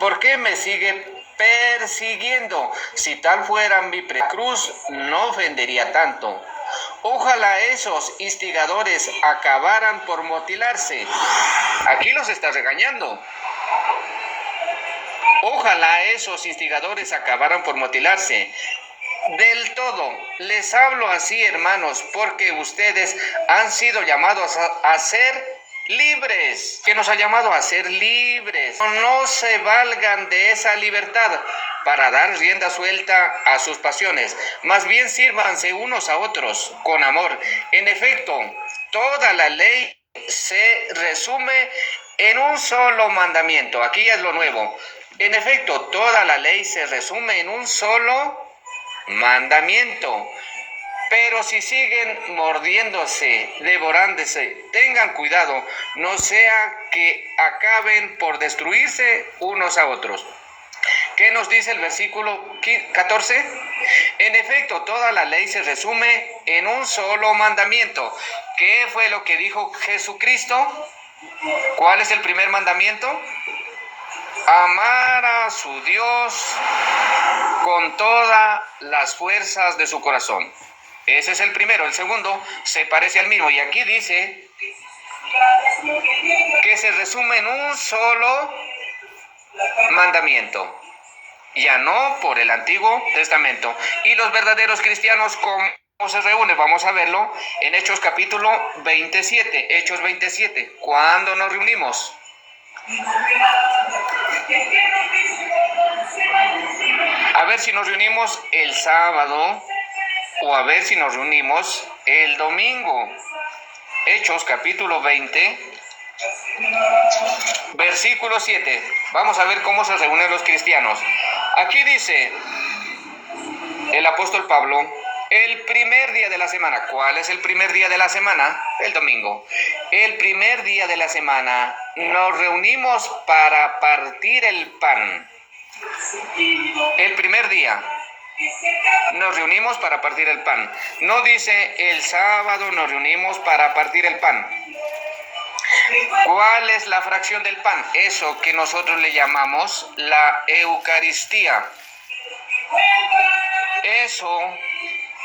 ¿Por qué me sigue persiguiendo? Si tal fuera mi cruz, no ofendería tanto. Ojalá esos instigadores acabaran por mutilarse. Aquí los está regañando. Ojalá esos instigadores acabaran por mutilarse. Del todo, les hablo así, hermanos, porque ustedes han sido llamados a ser libres. ¿Qué nos ha llamado a ser libres? No se valgan de esa libertad para dar rienda suelta a sus pasiones. Más bien sírvanse unos a otros con amor. En efecto, toda la ley se resume en un solo mandamiento. Aquí es lo nuevo. En efecto, toda la ley se resume en un solo mandamiento. Pero si siguen mordiéndose, devorándose, tengan cuidado, no sea que acaben por destruirse unos a otros. ¿Qué nos dice el versículo 14? En efecto, toda la ley se resume en un solo mandamiento. ¿Qué fue lo que dijo Jesucristo? ¿Cuál es el primer mandamiento? Amar a su Dios con todas las fuerzas de su corazón. Ese es el primero. El segundo se parece al mismo. Y aquí dice que se resume en un solo mandamiento. Ya no por el Antiguo Testamento. Y los verdaderos cristianos, ¿cómo se reúnen? Vamos a verlo en Hechos capítulo 27. Hechos 27. ¿Cuándo nos reunimos? A ver si nos reunimos el sábado o a ver si nos reunimos el domingo. Hechos capítulo 20, versículo 7. Vamos a ver cómo se reúnen los cristianos. Aquí dice el apóstol Pablo, el primer día de la semana. ¿Cuál es el primer día de la semana? El domingo. El primer día de la semana nos reunimos para partir el pan. El primer día nos reunimos para partir el pan. No dice el sábado nos reunimos para partir el pan. ¿Cuál es la fracción del pan? Eso que nosotros le llamamos la Eucaristía. Eso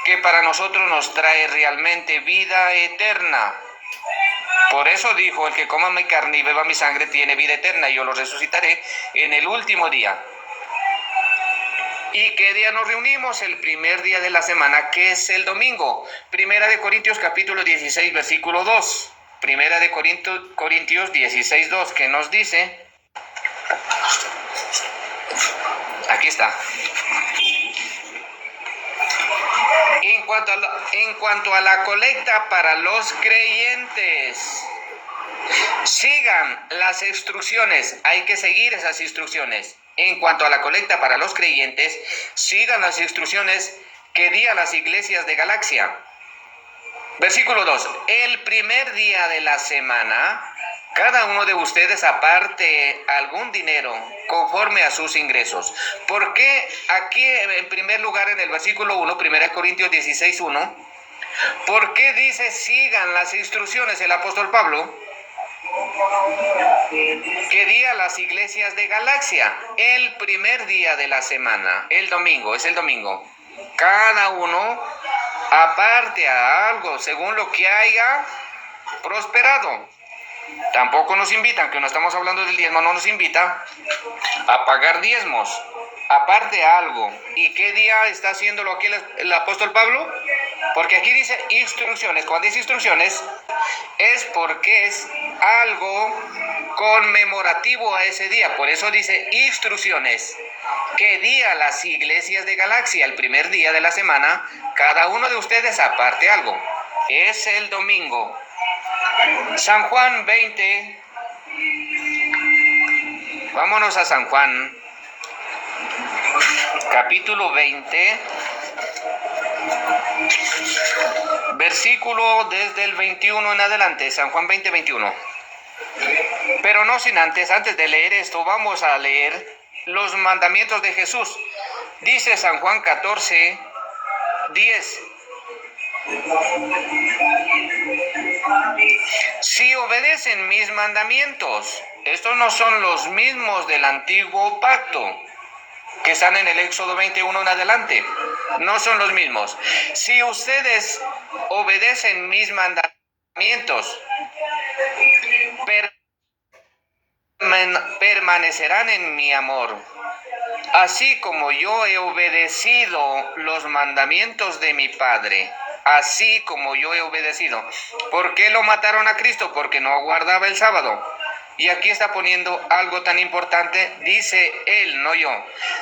que para nosotros nos trae realmente vida eterna. Por eso dijo, el que coma mi carne y beba mi sangre tiene vida eterna y yo lo resucitaré en el último día. ¿Y qué día nos reunimos? El primer día de la semana, que es el domingo. Primera de Corintios capítulo 16, versículo 2. Primera de Corintios 16, 2, que nos dice, aquí está. En cuanto a la colecta para los creyentes, sigan las instrucciones, hay que seguir esas instrucciones. En cuanto a la colecta para los creyentes, sigan las instrucciones que di a las iglesias de Galacia. Versículo 2. El primer día de la semana, cada uno de ustedes aparte algún dinero conforme a sus ingresos. ¿Por qué aquí en primer lugar en el versículo 1, 1 Corintios 16, 1? ¿Por qué dice sigan las instrucciones el apóstol Pablo? Que di a las iglesias de Galacia el primer día de la semana, el domingo, es el domingo. Cada uno aparte a algo según lo que haya prosperado. Tampoco nos invitan, que no estamos hablando del diezmo, no nos invita a pagar diezmos. Aparte a algo. ¿Y qué día está haciéndolo aquí el apóstol Pablo? Porque aquí dice instrucciones. Cuando dice instrucciones es porque es algo conmemorativo a ese día. Por eso dice instrucciones. Que di a las iglesias de Galacia el primer día de la semana, cada uno de ustedes aparte algo. Es el domingo. San Juan 20. Vámonos a San Juan. Capítulo 20. Versículo desde el 21 en adelante. San Juan 20, 21. Pero no sin antes de leer esto, vamos a leer los mandamientos de Jesús. Dice San Juan 14, 10. Si obedecen mis mandamientos, estos no son los mismos del antiguo pacto, que están en el Éxodo 21 en adelante. No son los mismos. Si ustedes obedecen mis mandamientos, permanecerán en mi amor, así como yo he obedecido los mandamientos de mi Padre. Así como yo he obedecido. ¿Por qué lo mataron a Cristo? Porque no guardaba el sábado. Y aquí está poniendo algo tan importante, dice él, no yo.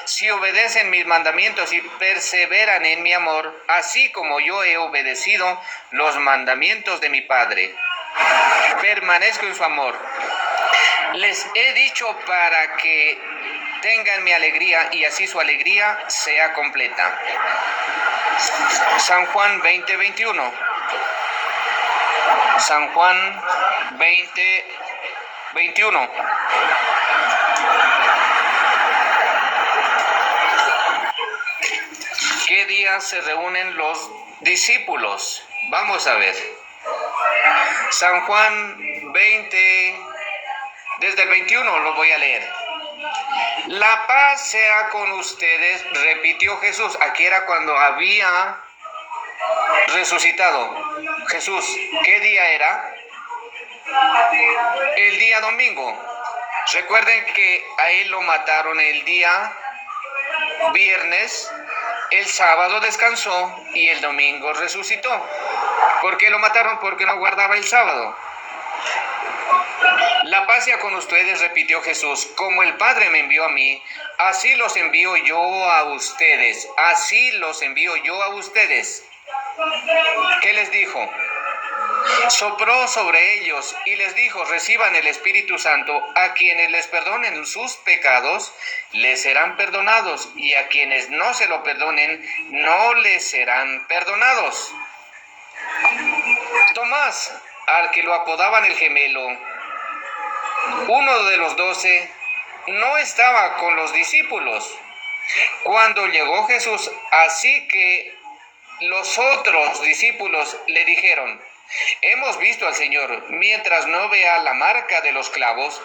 Si obedecen mis mandamientos y perseveran en mi amor, así como yo he obedecido los mandamientos de mi Padre, permanezco en su amor. Les he dicho para que tengan mi alegría y así su alegría sea completa. San Juan 20:21. San Juan 20:21. ¿Qué día se reúnen los discípulos? Vamos a ver. San Juan 20, desde el 21 lo voy a leer. La paz sea con ustedes, repitió Jesús. Aquí era cuando había resucitado Jesús. ¿Qué día era? El día domingo. Recuerden que a él lo mataron el día viernes, el sábado descansó y el domingo resucitó. ¿Por qué lo mataron? Porque no guardaba el sábado. La paz sea con ustedes, repitió Jesús. Como el Padre me envió a mí, así los envío yo a ustedes. Así los envío yo a ustedes. ¿Qué les dijo? Sopló sobre ellos y les dijo: reciban el Espíritu Santo. A quienes les perdonen sus pecados, les serán perdonados, y a quienes no se lo perdonen, no les serán perdonados. Tomás, al que lo apodaban el gemelo, uno de los 12, no estaba con los discípulos cuando llegó Jesús, así que los otros discípulos le dijeron: hemos visto al Señor. Mientras no vea la marca de los clavos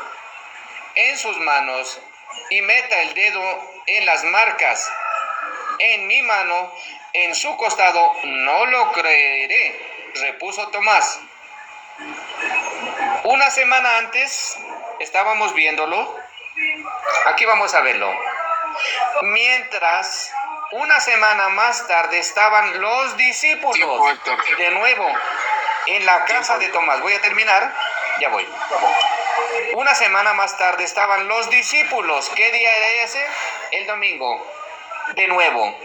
en sus manos y meta el dedo en las marcas en mi mano, en su costado, no lo creeré, repuso Tomás. Una semana antes estábamos viéndolo. Aquí vamos a verlo. Mientras, una semana más tarde estaban los discípulos de nuevo en la casa de Tomás. Voy a terminar, ya voy. Una semana más tarde estaban los discípulos. ¿Qué día era ese? El domingo. De nuevo.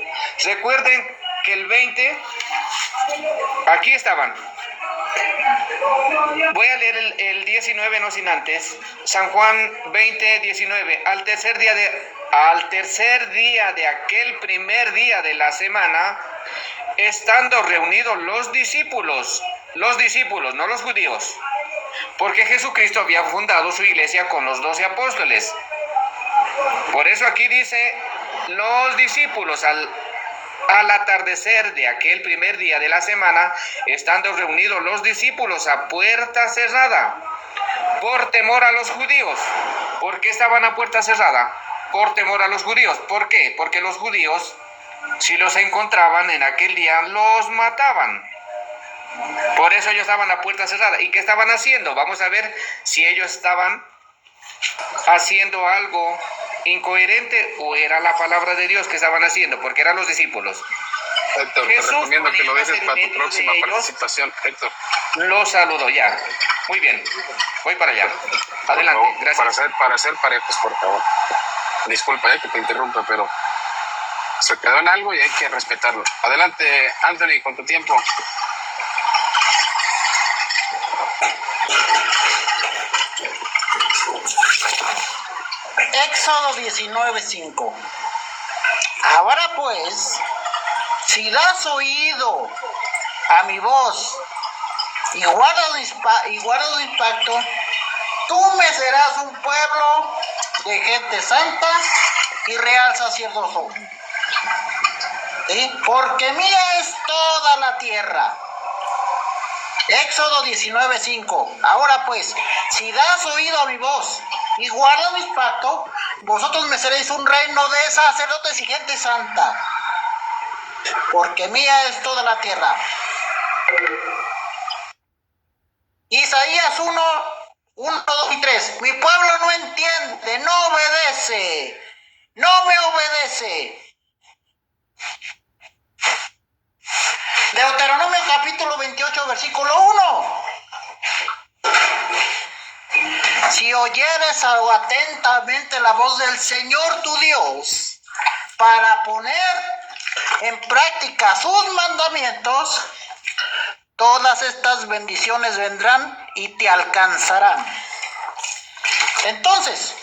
Recuerden que el 20, aquí estaban. Voy a leer el 19, no sin antes. San Juan 20:19. Al tercer día de aquel primer día de la semana, estando reunidos los discípulos, no los judíos, porque Jesucristo había fundado su iglesia con los 12 apóstoles. Por eso aquí dice los discípulos, al atardecer de aquel primer día de la semana, estando reunidos los discípulos a puerta cerrada, por temor a los judíos. ¿Por qué estaban a puerta cerrada? Por temor a los judíos. ¿Por qué? Porque los judíos, si los encontraban en aquel día, los mataban. Por eso ellos estaban a puerta cerrada. ¿Y qué estaban haciendo? Vamos a ver si ellos estaban haciendo algo incoherente o era la palabra de Dios que estaban haciendo, porque eran los discípulos. Héctor, te recomiendo que lo dejes para tu próxima participación, Héctor. Lo saludo ya. Muy bien, voy para allá. Adelante, favor, gracias. Para ser parejos, por favor. Disculpa que te interrumpa, pero se quedó en algo y hay que respetarlo. Adelante, Anthony, con tu tiempo. Éxodo 19:5. Ahora pues, si das oído a mi voz y guardas mi pacto, tú me serás un pueblo de gente santa y real sacerdocio. ¿Sí? Porque mía es toda la tierra. Éxodo 19:5. Ahora pues, si das oído a mi voz y guardan mis pactos, vosotros me seréis un reino de sacerdotes y gente santa, porque mía es toda la tierra. Isaías 1, 2 y 3. Mi pueblo no entiende, no obedece, no me obedece. Deuteronomio capítulo 28, versículo 1. Si oyeres atentamente la voz del Señor tu Dios para poner en práctica sus mandamientos, todas estas bendiciones vendrán y te alcanzarán. Entonces,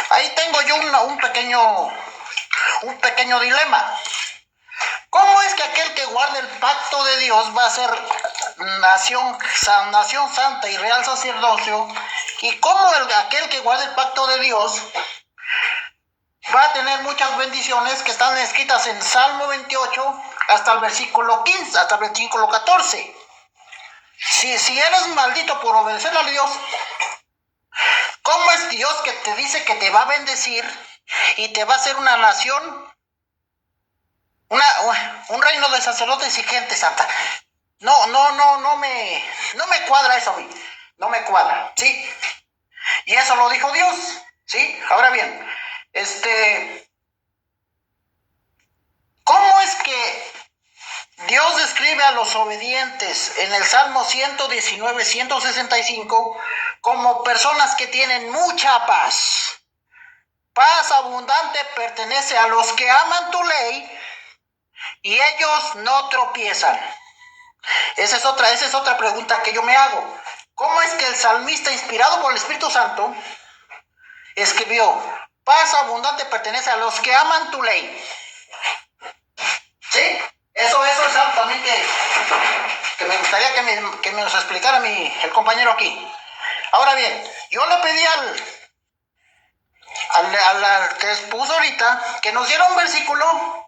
ahí tengo yo un pequeño dilema. ¿Cómo es que aquel que guarde el pacto de Dios va a ser nación santa y real sacerdocio? ¿Y cómo aquel que guarde el pacto de Dios va a tener muchas bendiciones que están escritas en Salmo 28 hasta el versículo 15, hasta el versículo 14? Si eres maldito por obedecer a Dios, ¿cómo es Dios que te dice que te va a bendecir y te va a hacer una nación, un reino de sacerdotes y gente santa? No me cuadra eso a mí. No me cuadra, ¿sí? Y eso lo dijo Dios, ¿sí? Ahora bien, ¿cómo es que Dios describe a los obedientes en el Salmo 119, 165 como personas que tienen mucha paz? Paz abundante pertenece a los que aman tu ley y ellos no tropiezan. Esa es otra pregunta que yo me hago. ¿Cómo es que el salmista, inspirado por el Espíritu Santo, escribió: paz abundante pertenece a los que aman tu ley? ¿Sí? Eso es algo también que me gustaría que me nos explicara el compañero aquí. Ahora bien, yo le pedí al que expuso ahorita que nos diera un versículo,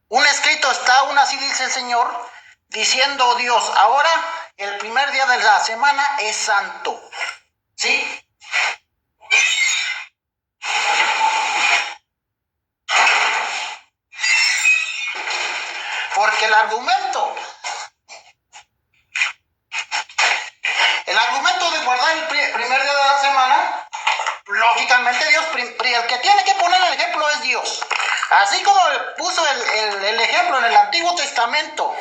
un escrito está, aún así dice el Señor, diciendo Dios: ahora el primer día de la semana es santo. ¿Sí? Porque el argumento de guardar el primer día de la semana, lógicamente Dios, el que tiene que poner el ejemplo es Dios. Así como puso el ejemplo en el Antiguo Testamento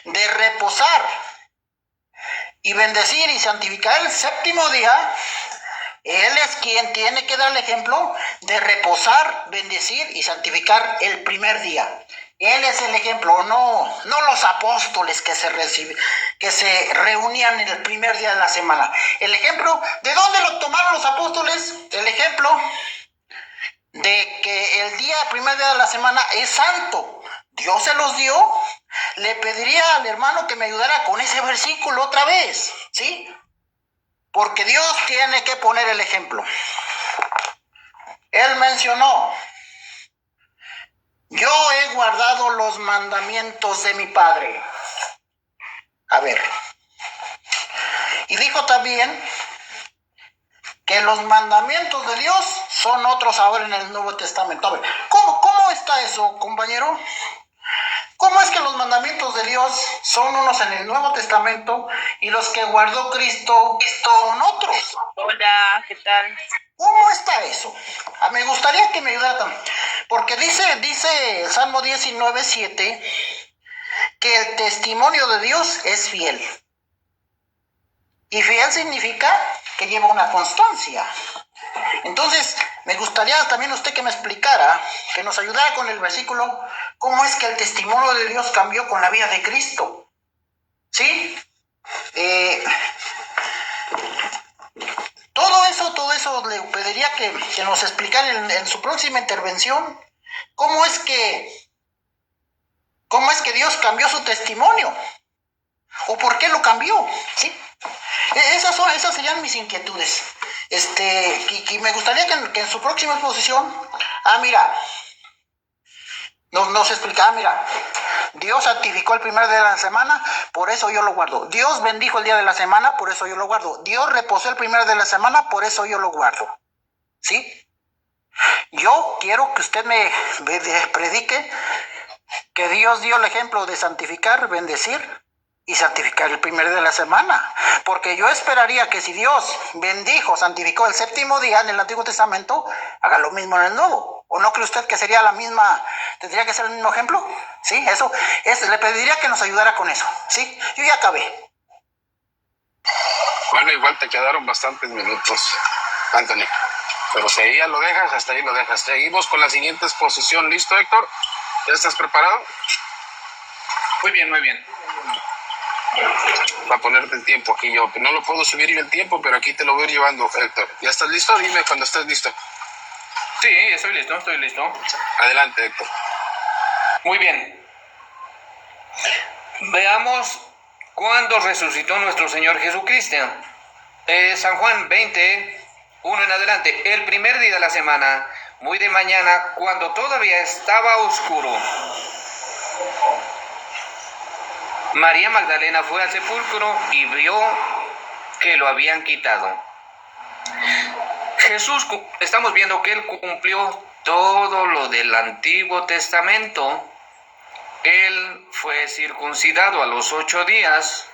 de reposar y bendecir y santificar el séptimo día, Él es quien tiene que dar el ejemplo de reposar, bendecir y santificar el primer día. Él es el ejemplo, no los apóstoles que se reunían en el primer día de la semana. El ejemplo, ¿de dónde lo tomaron los apóstoles? El ejemplo de que el primer día de la semana es santo. Dios se los dio. Le pediría al hermano que me ayudara con ese versículo otra vez, ¿sí? Porque Dios tiene que poner el ejemplo. Él mencionó: yo he guardado los mandamientos de mi Padre. A ver. Y dijo también que los mandamientos de Dios son otros ahora en el Nuevo Testamento. A ver, ¿cómo está eso, compañero? ¿Cómo es que los mandamientos de Dios son unos en el Nuevo Testamento y los que guardó Cristo son otros? Hola, ¿qué tal? ¿Cómo está eso? Me gustaría que me ayudara también. Porque dice el Salmo 19, 7, que el testimonio de Dios es fiel. Y fiel significa que lleva una constancia. Entonces, me gustaría también usted que me explicara, que nos ayudara con el versículo, cómo es que el testimonio de Dios cambió con la vida de Cristo. ¿Sí? Todo eso le pediría que nos explicara en su próxima intervención, cómo es que Dios cambió su testimonio, o por qué lo cambió, ¿sí? Esas serían mis inquietudes. Y me gustaría que en su próxima exposición, nos explicaba, Dios santificó el primer día de la semana, por eso yo lo guardo. Dios bendijo el día de la semana, por eso yo lo guardo. Dios reposó el primer día de la semana, por eso yo lo guardo. ¿Sí? Yo quiero que usted me predique que Dios dio el ejemplo de santificar, bendecir y santificar el primer día de la semana. Porque yo esperaría que si Dios bendijo, santificó el séptimo día en el Antiguo Testamento, haga lo mismo en el Nuevo. ¿O no cree usted que sería la misma, tendría que ser el mismo ejemplo? Sí, eso, le pediría que nos ayudara con eso. Sí, yo ya acabé. Bueno, igual te quedaron bastantes minutos, Anthony. Pero si ahí ya lo dejas, hasta ahí lo dejas. Seguimos con la siguiente exposición. ¿Listo, Héctor? ¿Ya estás preparado? Muy bien, muy bien. Para ponerte el tiempo aquí yo. No lo puedo subir yo el tiempo, pero aquí te lo voy a ir llevando, Héctor. ¿Ya estás listo? Dime cuando estés listo. Sí, estoy listo, estoy listo. Adelante, Héctor. Muy bien. Veamos cuándo resucitó nuestro Señor Jesucristo. San Juan 20, 1 en adelante. El primer día de la semana, muy de mañana, cuando todavía estaba oscuro, María Magdalena fue al sepulcro y vio que lo habían quitado. Jesús, estamos viendo que él cumplió todo lo del Antiguo Testamento. Él fue circuncidado a los 8 días.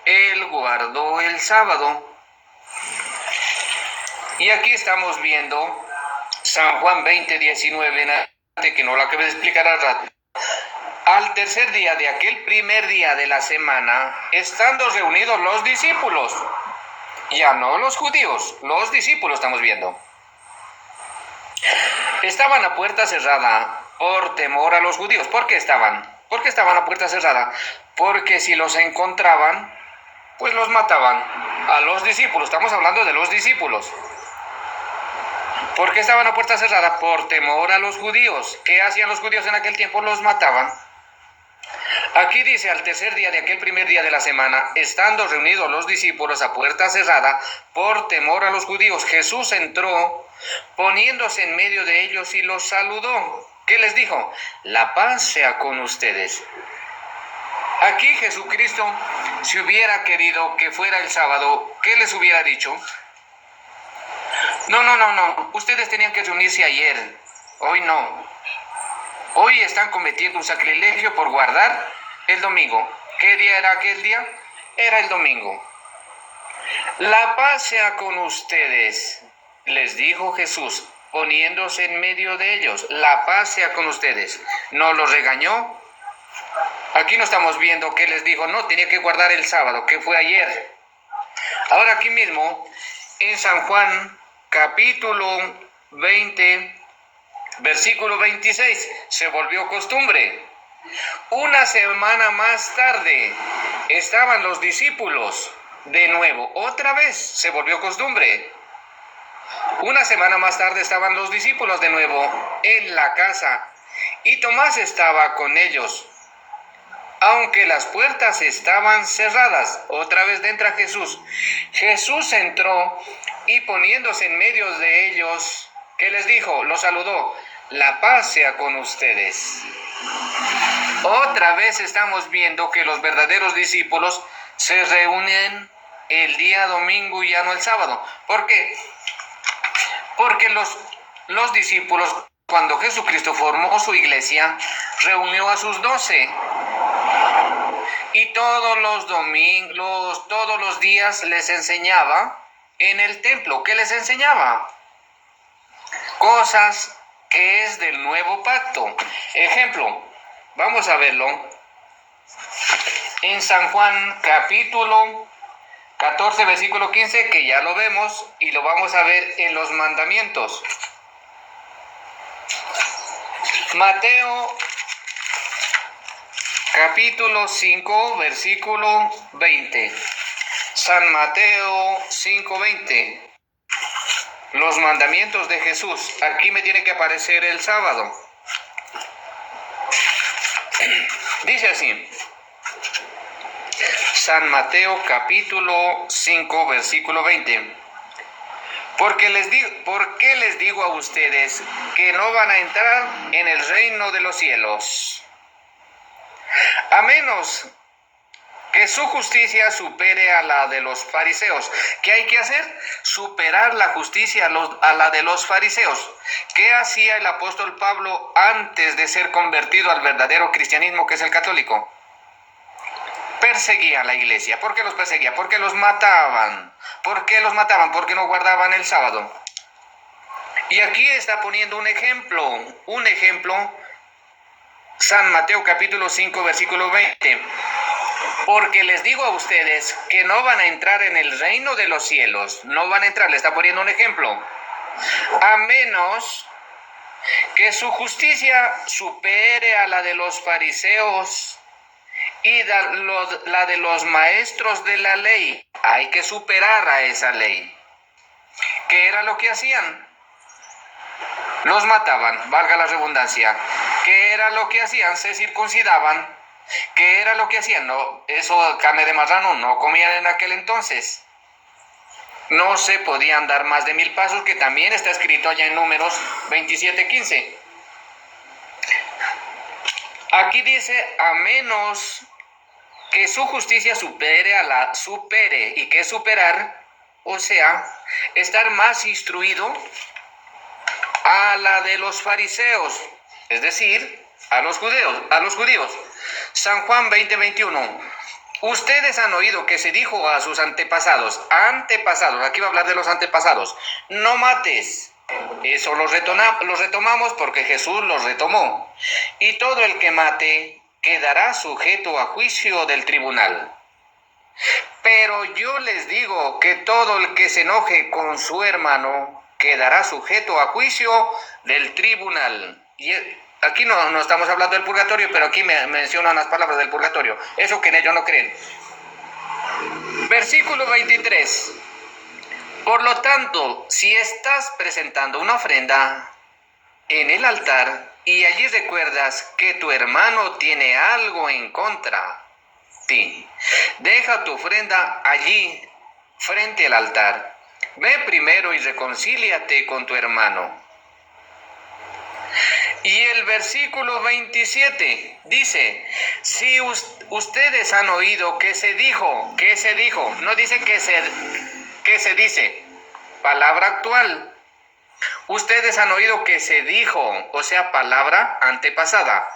Él guardó el sábado. Y aquí estamos viendo San Juan 20, 19, que no lo acabé de explicar al rato. Al tercer día de aquel primer día de la semana, estando reunidos los discípulos, ya no los judíos, los discípulos estamos viendo, estaban a puerta cerrada por temor a los judíos. ¿Por qué estaban? ¿Por qué estaban a puerta cerrada? Porque si los encontraban, pues los mataban. A los discípulos, estamos hablando de los discípulos. ¿Por qué estaban a puerta cerrada? Por temor a los judíos. ¿Qué hacían los judíos en aquel tiempo? Los mataban. Aquí dice, al tercer día de aquel primer día de la semana, estando reunidos los discípulos a puerta cerrada, por temor a los judíos, Jesús entró, poniéndose en medio de ellos y los saludó. ¿Qué les dijo? La paz sea con ustedes. Aquí Jesucristo, si hubiera querido que fuera el sábado, ¿qué les hubiera dicho? No, ustedes tenían que reunirse ayer, hoy no. Hoy están cometiendo un sacrilegio por guardar el domingo. ¿Qué día era aquel día? Era el domingo. La paz sea con ustedes, les dijo Jesús, poniéndose en medio de ellos. La paz sea con ustedes. ¿No los regañó? Aquí no estamos viendo que les dijo, no, tenía que guardar el sábado, que fue ayer. Ahora aquí mismo, en San Juan, capítulo 20, versículo 26, se volvió costumbre. Una semana más tarde estaban los discípulos de nuevo, otra vez se volvió costumbre. Una semana más tarde estaban los discípulos de nuevo en la casa y Tomás estaba con ellos. Aunque las puertas estaban cerradas, otra vez entra Jesús. Jesús entró y poniéndose en medio de ellos, ¿qué les dijo? Los saludó. La paz sea con ustedes. Otra vez estamos viendo que los verdaderos discípulos se reúnen el día domingo y ya no el sábado. ¿Por qué? Porque los discípulos, cuando Jesucristo formó su iglesia, reunió a sus 12. Y todos los domingos, todos los días les enseñaba en el templo. ¿Qué les enseñaba? Cosas que es del nuevo pacto. Ejemplo, vamos a verlo en San Juan capítulo 14, versículo 15, que ya lo vemos y lo vamos a ver en los mandamientos. Mateo capítulo 5, versículo 20. San Mateo 5, 20. Los mandamientos de Jesús. Aquí me tiene que aparecer el sábado. Dice así. San Mateo capítulo 5, versículo 20. ¿Por qué les digo a ustedes que no van a entrar en el reino de los cielos? a menos que su justicia supere a la de los fariseos. ¿Qué hay que hacer? Superar la justicia a la de los fariseos. ¿Qué hacía el apóstol Pablo antes de ser convertido al verdadero cristianismo, que es el católico? Perseguía a la iglesia. ¿Por qué los perseguía? Porque los mataban. ¿Por qué los mataban? Porque no guardaban el sábado. Y aquí está poniendo un ejemplo, San Mateo capítulo 5, versículo 20. Porque les digo a ustedes que no van a entrar en el reino de los cielos. No van a entrar, le está poniendo un ejemplo. A menos que su justicia supere a la de los fariseos y la de los maestros de la ley. Hay que superar a esa ley. ¿Qué era lo que hacían? Los mataban, valga la redundancia. ¿Qué era lo que hacían? Se circuncidaban. ¿Qué era lo que hacían? No, eso, carne de marrano, no comían en aquel entonces. No se podían dar más de 1000 pasos, que también está escrito allá en Números 27:15. Aquí dice, a menos que su justicia supere, ¿y qué es superar? O sea, estar más instruido a la de los fariseos, es decir, a los judíos. San Juan 20:21. Ustedes han oído que se dijo a sus antepasados, aquí va a hablar de los antepasados, no mates. Eso lo retomamos porque Jesús los retomó. Y todo el que mate quedará sujeto a juicio del tribunal. Pero yo les digo que todo el que se enoje con su hermano quedará sujeto a juicio del tribunal. Y aquí no estamos hablando del purgatorio, pero aquí me mencionan las palabras del purgatorio. Eso que en ellos no creen. Versículo 23. Por lo tanto, si estás presentando una ofrenda en el altar y allí recuerdas que tu hermano tiene algo en contra de ti, deja tu ofrenda allí frente al altar. Ve primero y reconcíliate con tu hermano. Y el versículo 27 dice, si ustedes han oído que se dijo, no dice que se dice, palabra actual. Ustedes han oído que se dijo, o sea, palabra antepasada,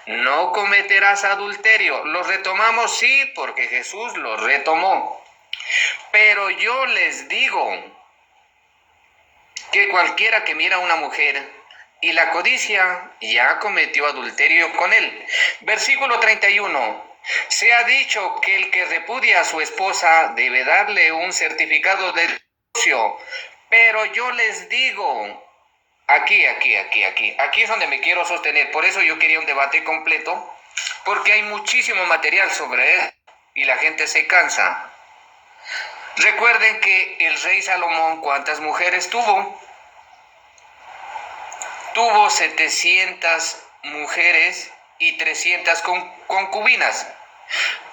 no cometerás adulterio. Lo retomamos, sí, porque Jesús lo retomó. Pero yo les digo que cualquiera que mira a una mujer y la codicia ya cometió adulterio con él. Versículo 31. Se ha dicho que el que repudia a su esposa debe darle un certificado de divorcio. Pero yo les digo, aquí es donde me quiero sostener. Por eso yo quería un debate completo, porque hay muchísimo material sobre él y la gente se cansa. Recuerden que el rey Salomón, ¿cuántas mujeres tuvo? Tuvo 700 mujeres y 300 concubinas.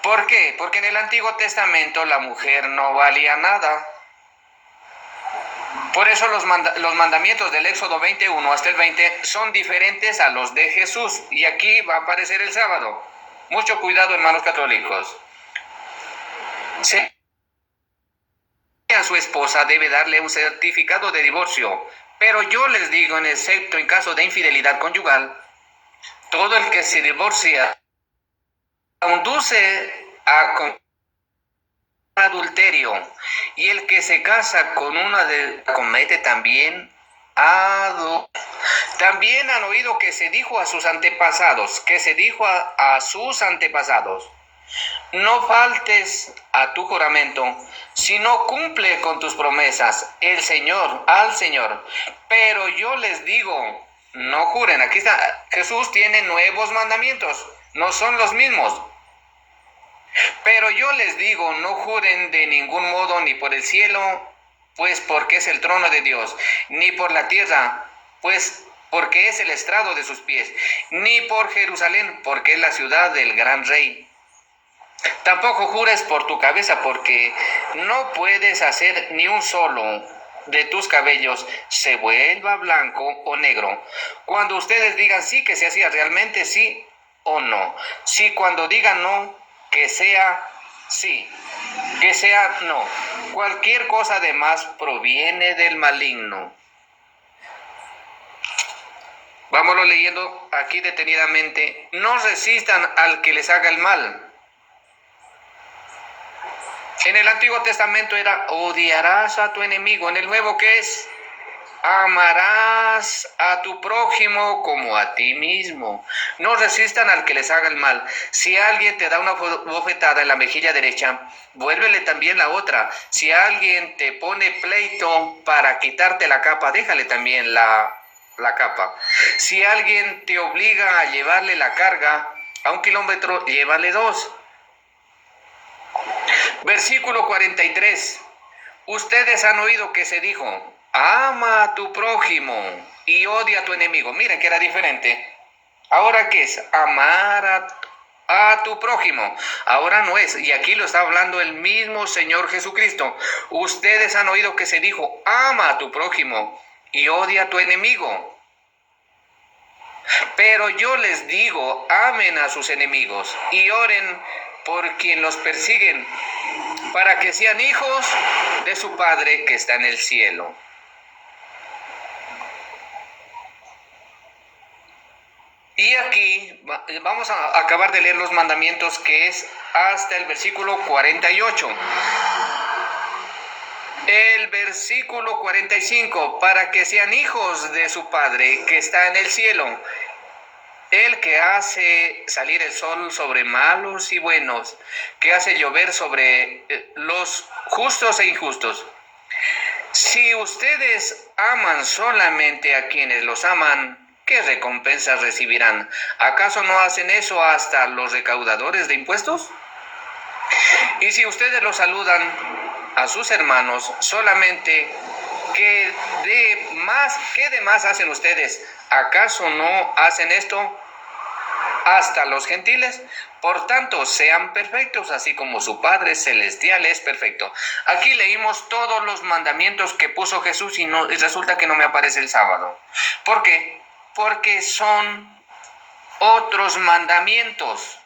¿Por qué? Porque en el Antiguo Testamento la mujer no valía nada. Por eso los mandamientos del Éxodo 21 hasta el 20 son diferentes a los de Jesús. Y aquí va a aparecer el sábado. Mucho cuidado, hermanos católicos. A su esposa debe darle un certificado de divorcio. Pero yo les digo, excepto en caso de infidelidad conyugal, todo el que se divorcia conduce a adulterio, y el que se casa con una comete también adulterio. También han oído que se dijo a sus antepasados, no faltes a tu juramento, sino cumple con tus promesas al Señor. Pero yo les digo, no juren. Aquí está, Jesús tiene nuevos mandamientos, no son los mismos. Pero yo les digo, no juren de ningún modo, ni por el cielo, pues porque es el trono de Dios, ni por la tierra, pues porque es el estrado de sus pies, ni por Jerusalén, porque es la ciudad del gran rey. Tampoco jures por tu cabeza, porque no puedes hacer ni un solo de tus cabellos se vuelva blanco o negro. Cuando ustedes digan sí, que se hacía realmente sí, o no. Si cuando diga no, que sea sí, que sea no. Cualquier cosa además proviene del maligno. Vámonos leyendo aquí detenidamente. No resistan al que les haga el mal. En el Antiguo Testamento era odiarás a tu enemigo. En el Nuevo, ¿qué es? Amarás a tu prójimo como a ti mismo. No resistan al que les haga el mal. Si alguien te da una bofetada en la mejilla derecha, vuélvele también la otra. Si alguien te pone pleito para quitarte la capa, déjale también la capa. Si alguien te obliga a llevarle la carga a 1 kilómetro, llévale 2. Versículo 43. Ustedes han oído que se dijo, ama a tu prójimo y odia a tu enemigo. Miren que era diferente. Ahora, ¿qué es? Amar a tu prójimo. Ahora no es. Y aquí lo está hablando el mismo Señor Jesucristo. Ustedes han oído que se dijo, ama a tu prójimo y odia a tu enemigo. Pero yo les digo, amen a sus enemigos y oren por quien los persiguen, para que sean hijos de su Padre que está en el cielo. Y aquí vamos a acabar de leer los mandamientos, que es hasta el versículo 48. El versículo 45, para que sean hijos de su Padre que está en el cielo. El que hace salir el sol sobre malos y buenos, que hace llover sobre los justos e injustos. Si ustedes aman solamente a quienes los aman, ¿qué recompensas recibirán? ¿Acaso no hacen eso hasta los recaudadores de impuestos? Y si ustedes los saludan a sus hermanos solamente, ¿qué de más hacen ustedes? ¿Acaso no hacen esto hasta los gentiles? Por tanto, sean perfectos, así como su Padre Celestial es perfecto. Aquí leímos todos los mandamientos que puso Jesús y resulta que no me aparece el sábado. ¿Por qué? Porque son otros mandamientos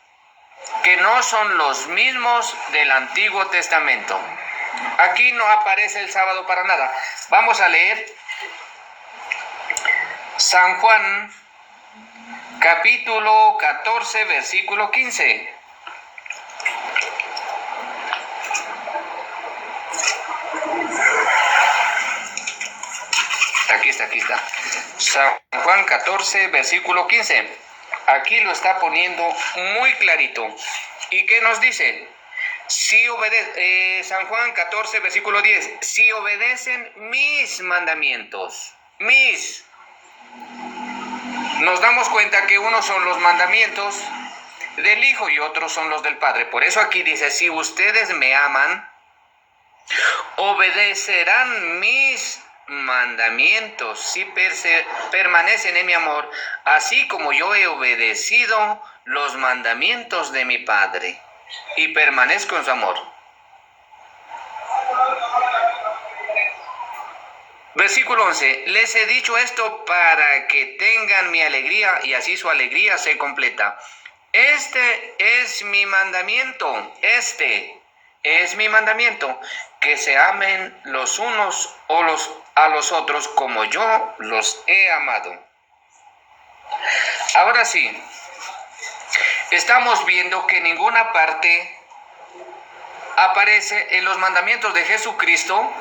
que no son los mismos del Antiguo Testamento. Aquí no aparece el sábado para nada. Vamos a leer San Juan, capítulo 14, versículo 15. Aquí está. San Juan 14, versículo 15. Aquí lo está poniendo muy clarito. ¿Y qué nos dice? San Juan 14, versículo 10. Si obedecen mis mandamientos, nos damos cuenta que unos son los mandamientos del Hijo y otros son los del Padre. Por eso aquí dice, si ustedes me aman, obedecerán mis mandamientos, si permanecen en mi amor, así como yo he obedecido los mandamientos de mi Padre y permanezco en su amor. Versículo 11, les he dicho esto para que tengan mi alegría y así su alegría se completa. Este es mi mandamiento, que se amen los unos a los otros como yo los he amado. Ahora sí, estamos viendo que en ninguna parte aparece en los mandamientos de Jesucristo,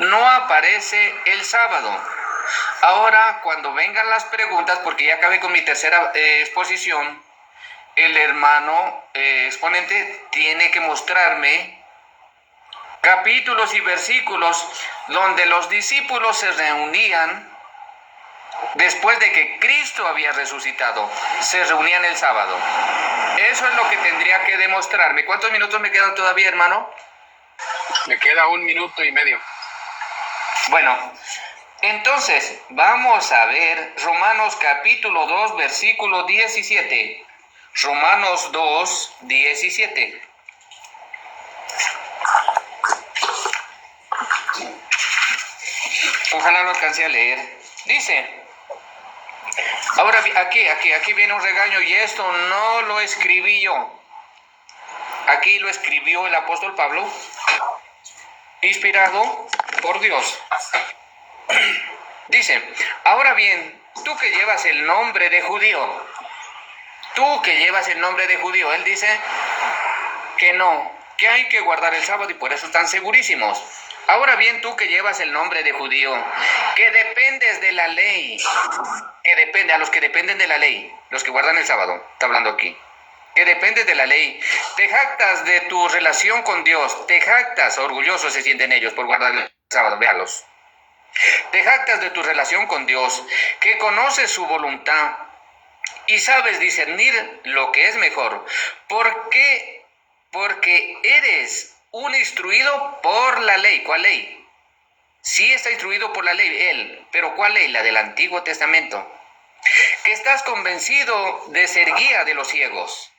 no aparece el sábado. Ahora, cuando vengan las preguntas, porque ya acabé con mi tercera exposición, el hermano exponente tiene que mostrarme capítulos y versículos donde los discípulos se reunían después de que Cristo había resucitado, se reunían el sábado. Eso es lo que tendría que demostrarme. ¿Cuántos minutos me quedan todavía, hermano? Me queda 1 minuto y medio. Bueno, entonces vamos a ver Romanos capítulo 2, versículo 17. Romanos 2, 17. Ojalá lo alcance a leer. Dice, Ahora aquí viene un regaño y esto no lo escribí yo. Aquí lo escribió el apóstol Pablo, inspirado por Dios. Dice, ahora bien, tú que llevas el nombre de judío, él dice que no, que hay que guardar el sábado y por eso están segurísimos. Ahora bien, tú que llevas el nombre de judío, que dependes de la ley, a los que dependen de la ley, los que guardan el sábado, está hablando aquí, que dependes de la ley, te jactas de tu relación con Dios, te jactas, orgullosos se sienten ellos por guardar el sábado, véalos. Te jactas de tu relación con Dios, que conoces su voluntad y sabes discernir lo que es mejor. ¿Por qué? Porque eres un instruido por la ley. ¿Cuál ley? Sí está instruido por la ley, él, pero ¿cuál ley? La del Antiguo Testamento. Que estás convencido de ser guía de los ciegos.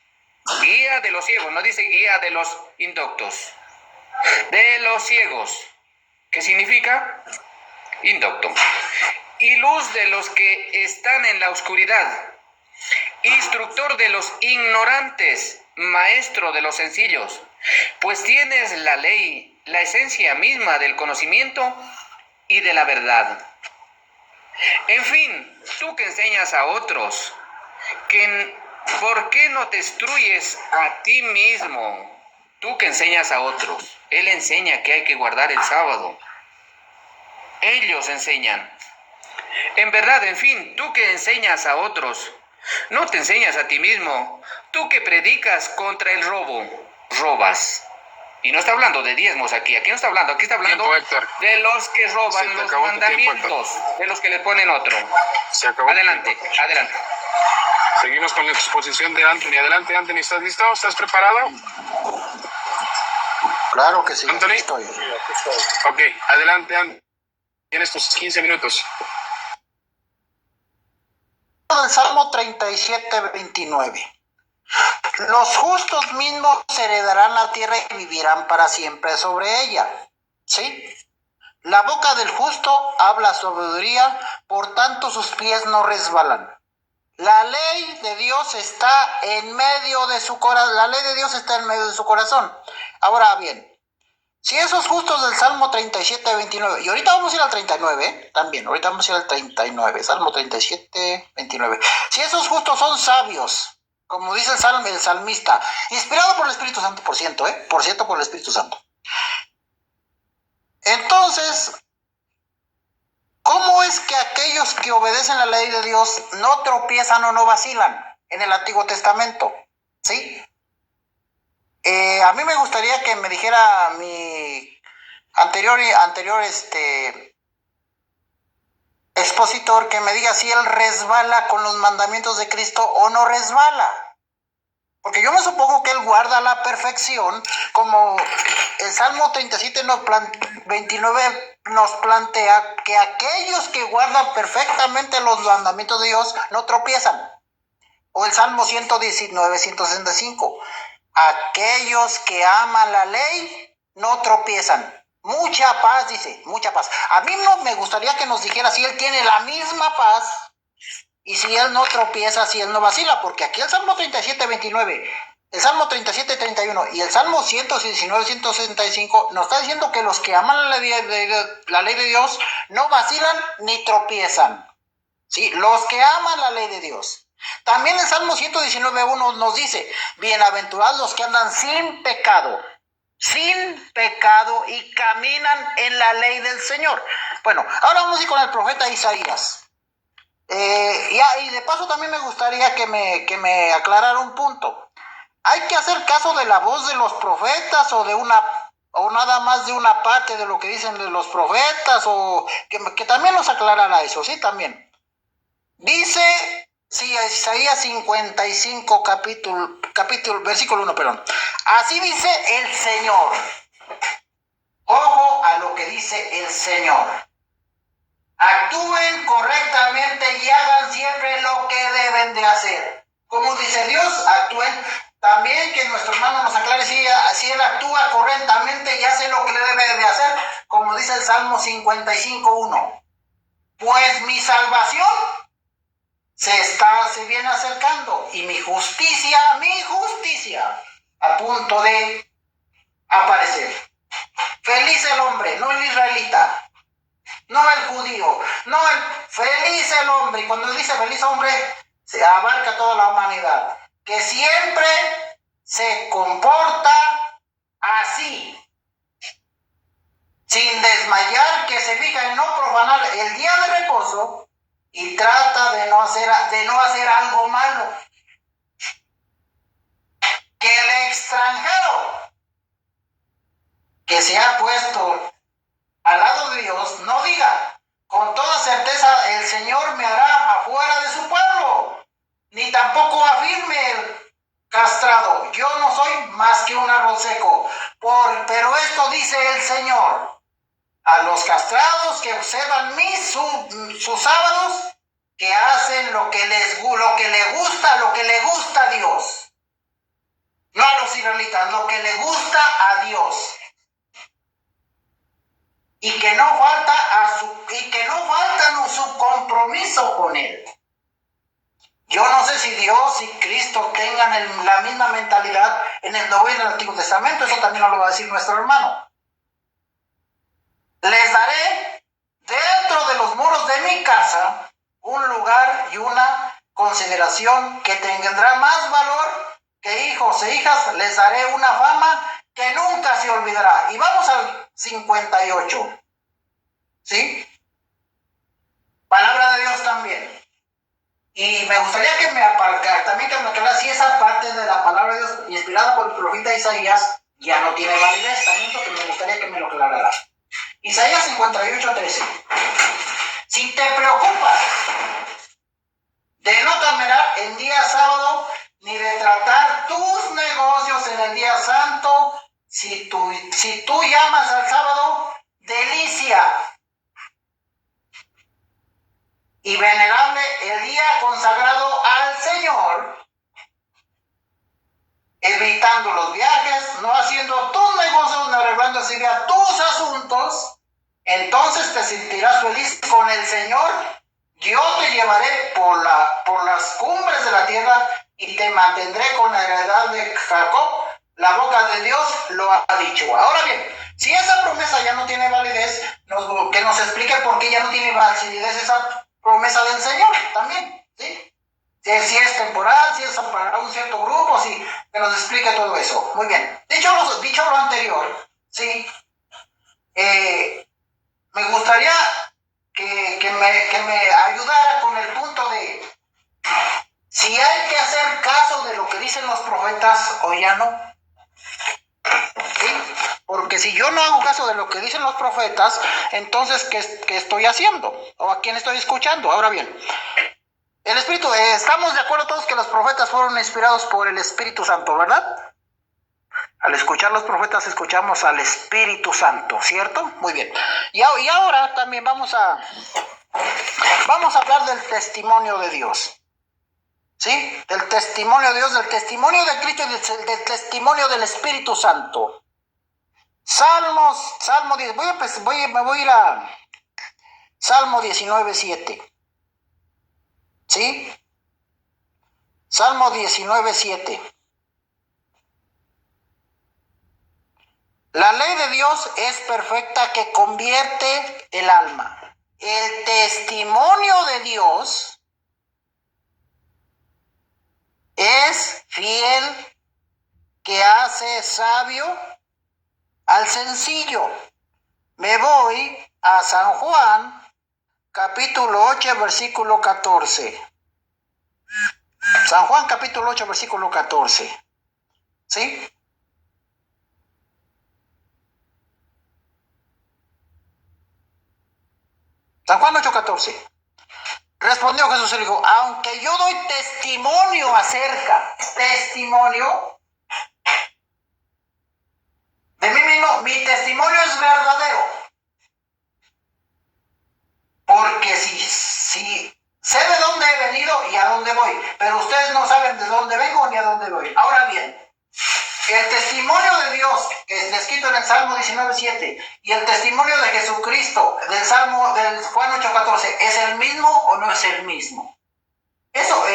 Guía de los ciegos, no dice guía de los indoctos. De los ciegos. ¿Qué significa? Indocto. Y luz de los que están en la oscuridad. Instructor de los ignorantes, maestro de los sencillos, pues tienes la ley, la esencia misma del conocimiento y de la verdad. En fin, tú que enseñas a otros, ¿por qué no te instruyes a ti mismo? Tú que enseñas a otros, él enseña que hay que guardar el sábado. Ellos enseñan. En verdad, en fin, tú que enseñas a otros, no te enseñas a ti mismo. Tú que predicas contra el robo, robas. Y no está hablando de diezmos aquí no está hablando, aquí está hablando de los que roban los mandamientos, de los que le ponen otro. Adelante. Seguimos con la exposición de Anthony. Adelante, Anthony, ¿estás listo? ¿Estás preparado? Claro que sí. Anthony. Estoy. Ok, adelante, Anthony. Tienes tus 15 minutos. El Salmo 37, 29. Los justos mismos heredarán la tierra y vivirán para siempre sobre ella. ¿Sí? La boca del justo habla sabiduría, por tanto sus pies no resbalan. La ley de Dios está en medio de su corazón. La ley de Dios está en medio de su corazón. Ahora bien, si esos justos del Salmo 37, 29, y ahorita vamos a ir al 39, también, ahorita vamos a ir al 39, Salmo 37, 29. Si esos justos son sabios, como dice el salmista, inspirado por el Espíritu Santo, por cierto, por el Espíritu Santo. Entonces, ¿cómo es que aquellos que obedecen la ley de Dios no tropiezan o no vacilan en el Antiguo Testamento? ¿Sí? A mí me gustaría que me dijera mi anterior expositor, que me diga si él resbala con los mandamientos de Cristo o no resbala. Porque yo me supongo que él guarda la perfección, como el Salmo 37 29 nos plantea que aquellos que guardan perfectamente los mandamientos de Dios no tropiezan. O el Salmo 119, 165. Aquellos que aman la ley no tropiezan. Mucha paz, dice, mucha paz. A mí no me gustaría que nos dijera si él tiene la misma paz y si él no tropieza, si él no vacila, porque aquí el Salmo 37, 29, el Salmo 37, 31 y el Salmo 119, 165 nos está diciendo que los que aman la ley de Dios no vacilan ni tropiezan. ¿Sí? Los que aman la ley de Dios. También el Salmo 119.1 nos dice, bienaventurados los que andan sin pecado y caminan en la ley del Señor. Bueno, ahora vamos a ir con el profeta Isaías. Y de paso también me gustaría que me aclarara un punto. ¿Hay que hacer caso de la voz de los profetas o nada más de una parte de lo que dicen de los profetas? O que también nos aclarara eso, ¿sí? También. Dice... Sí, Isaías 55, capítulo, versículo 1, perdón. Así dice el Señor. Ojo a lo que dice el Señor. Actúen correctamente y hagan siempre lo que deben de hacer. Como dice Dios, actúen. También que nuestro hermano nos aclare si él actúa correctamente y hace lo que le debe de hacer. Como dice el Salmo 55, 1. Pues mi salvación se viene acercando y mi justicia, a punto de aparecer. Feliz el hombre, no el israelita, no el judío, feliz el hombre. Y cuando dice feliz hombre, se abarca toda la humanidad, que siempre se comporta así, sin desmayar, que se fija en no profanar el día de reposo y trata de no hacer algo malo. Que el extranjero que se ha puesto al lado de Dios no diga con toda certeza el Señor me hará afuera de su pueblo, ni tampoco afirme el castrado, yo no soy más que un árbol seco. Pero esto dice el Señor: a los castrados que observan sus sábados, que hacen lo que le gusta a Dios. No a los israelitas, lo que le gusta a Dios. Y que no faltan su compromiso con Él. Yo no sé si Dios y Cristo tengan la misma mentalidad en el Nuevo y en el Antiguo Testamento. Eso también nos lo va a decir nuestro hermano. Les daré dentro de los muros de mi casa un lugar y una consideración que tendrá más valor que hijos e hijas. Les daré una fama que nunca se olvidará. Y vamos al 58. ¿Sí? Palabra de Dios también. Y me gustaría que me aclarara si esa parte de la palabra de Dios inspirada por el profeta Isaías ya no tiene validez. También porque me gustaría que me lo aclarara. Isaías 58:13. Si te preocupas de no caminar en día sábado, ni de tratar tus negocios en el día santo, si tú llamas al sábado delicia y venerable el día consagrado al Señor, evitando los viajes, no haciendo tus negocios, no arreglando así a tus asuntos, entonces te sentirás feliz con el Señor. Yo te llevaré por las cumbres de la tierra y te mantendré con la heredad de Jacob. La boca de Dios lo ha dicho. Ahora bien, si esa promesa ya no tiene validez, que nos explique por qué ya no tiene validez esa promesa del Señor también, ¿sí? Si es temporal, si es para un cierto grupo, sí, que nos explique todo eso. Muy bien. Dicho lo anterior, sí, me gustaría que me ayudara con el punto de si hay que hacer caso de lo que dicen los profetas o ya no. ¿Sí? Porque si yo no hago caso de lo que dicen los profetas, entonces ¿qué estoy haciendo? ¿O a quién estoy escuchando? Ahora bien, el Espíritu, estamos de acuerdo todos que los profetas fueron inspirados por el Espíritu Santo, ¿verdad? Al escuchar los profetas escuchamos al Espíritu Santo, ¿cierto? Muy bien. Y ahora también vamos a hablar del testimonio de Dios. ¿Sí? Del testimonio de Dios, del testimonio de Cristo y del testimonio del Espíritu Santo. Salmo 10, me voy a ir a Salmo 19:7. ¿Sí? Salmo 19:7. La ley de Dios es perfecta que convierte el alma. El testimonio de Dios es fiel que hace sabio al sencillo. Me voy a San Juan, capítulo 8, versículo 14. San Juan, capítulo 8, versículo 14. ¿Sí? San Juan 8:14. Respondió Jesús y le dijo: aunque yo doy testimonio de mí mismo, mi testimonio es verdadero. Porque si sé de dónde he venido y a dónde voy, pero ustedes no saben de dónde vengo ni a dónde voy. Ahora bien, el testimonio de Dios, que es descrito en el Salmo 19:7, y el testimonio de Jesucristo, del Juan 8:14, ¿es el mismo o no es el mismo? Eso,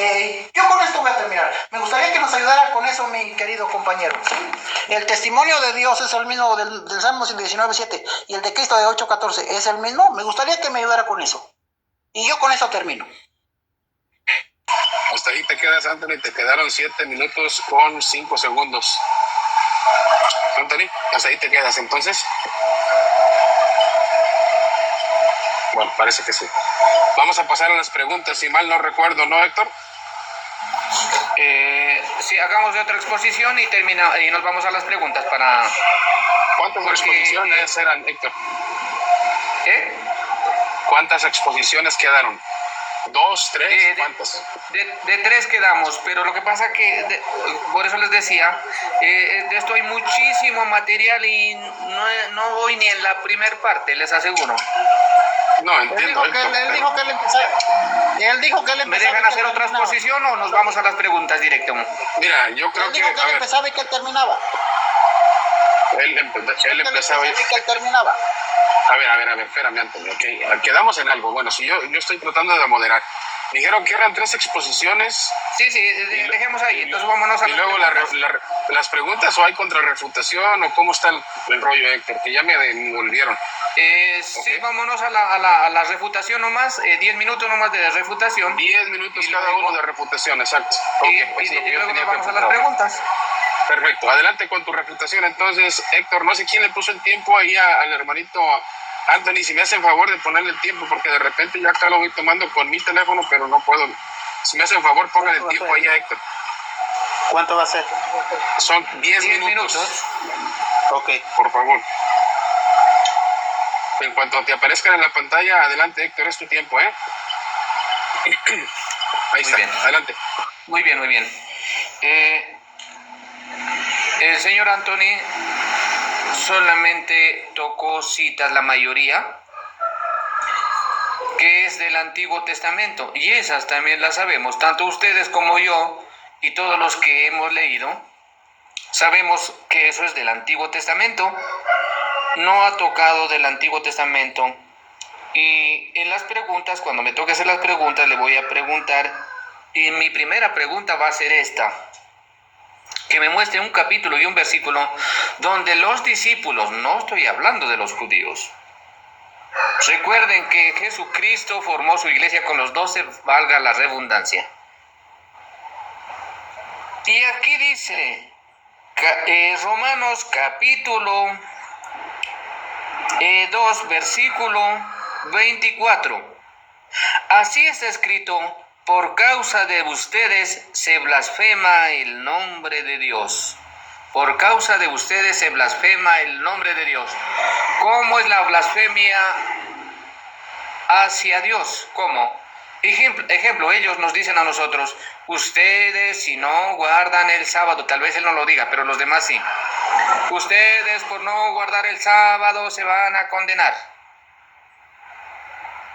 yo con esto voy a terminar. Me gustaría que nos ayudara con eso, mi querido compañero. El testimonio de Dios es el mismo del Salmo 19:7 y el de Cristo de 8:14 es el mismo. Me gustaría que me ayudara con eso. Y yo con eso termino. Hasta ahí te quedas, Anthony. Te quedaron 7 minutos con 5 segundos. Anthony, hasta ahí te quedas. Entonces, bueno, parece que sí. Vamos a pasar a las preguntas, si mal no recuerdo, ¿no, Héctor? Sí, hagamos otra exposición y nos vamos a las preguntas para... ¿Cuántas exposiciones eran, Héctor? ¿Qué? ¿Cuántas exposiciones quedaron? ¿2, 3? ¿Cuántas? De 3 quedamos, pero lo que pasa que, por eso les decía, de esto hay muchísimo material y no voy ni en la primer parte, les aseguro. No, entiendo. Él dijo que él empezaba. ¿Me dejan hacer otra exposición o nos vamos a las preguntas directo? Mira, yo creo él dijo que él empezaba y que él terminaba. Él empezaba y que él terminaba. A ver, espérame, Antonio, okay. Quedamos en algo. Bueno, si yo estoy tratando de moderar. Dijeron que eran 3 exposiciones. Sí, dejemos ahí, entonces vámonos a y luego las preguntas, o hay contrarrefutación, o cómo está el rollo, Héctor, que ya me envolvieron. Sí, okay. Vámonos a la refutación nomás, 10 minutos nomás de refutación. 10 minutos cada uno de refutación, exacto. Y luego nos vamos a las preguntas. Perfecto, adelante con tu refutación. Entonces, Héctor, no sé quién le puso el tiempo ahí al hermanito Anthony, si me hacen favor de ponerle el tiempo, porque de repente ya acá lo voy tomando con mi teléfono, pero no puedo. Si me hacen favor, pongan el tiempo ahí a Héctor. ¿Cuánto va a ser? Son 10 minutos. Ok. Por favor. En cuanto te aparezcan en la pantalla, adelante, Héctor, es tu tiempo, ¿eh? Ahí está, bien. Adelante. Muy bien. El señor Anthony solamente tocó citas, la mayoría, que es del Antiguo Testamento, y esas también las sabemos, tanto ustedes como yo y todos los que hemos leído, sabemos que eso es del Antiguo Testamento. No ha tocado del Antiguo Testamento, y en las preguntas, cuando me toque hacer las preguntas, le voy a preguntar, y mi primera pregunta va a ser esta: que me muestre un capítulo y un versículo donde los discípulos, no estoy hablando de los judíos, recuerden que Jesucristo formó su iglesia con los 12, valga la redundancia. Y aquí dice, Romanos capítulo 2, versículo 24. Así está escrito: por causa de ustedes se blasfema el nombre de Dios. Por causa de ustedes se blasfema el nombre de Dios. ¿Cómo es la blasfemia hacia Dios? ¿Cómo? Ejemplo, ellos nos dicen a nosotros: ustedes si no guardan el sábado, tal vez él no lo diga, pero los demás sí. Ustedes por no guardar el sábado se van a condenar.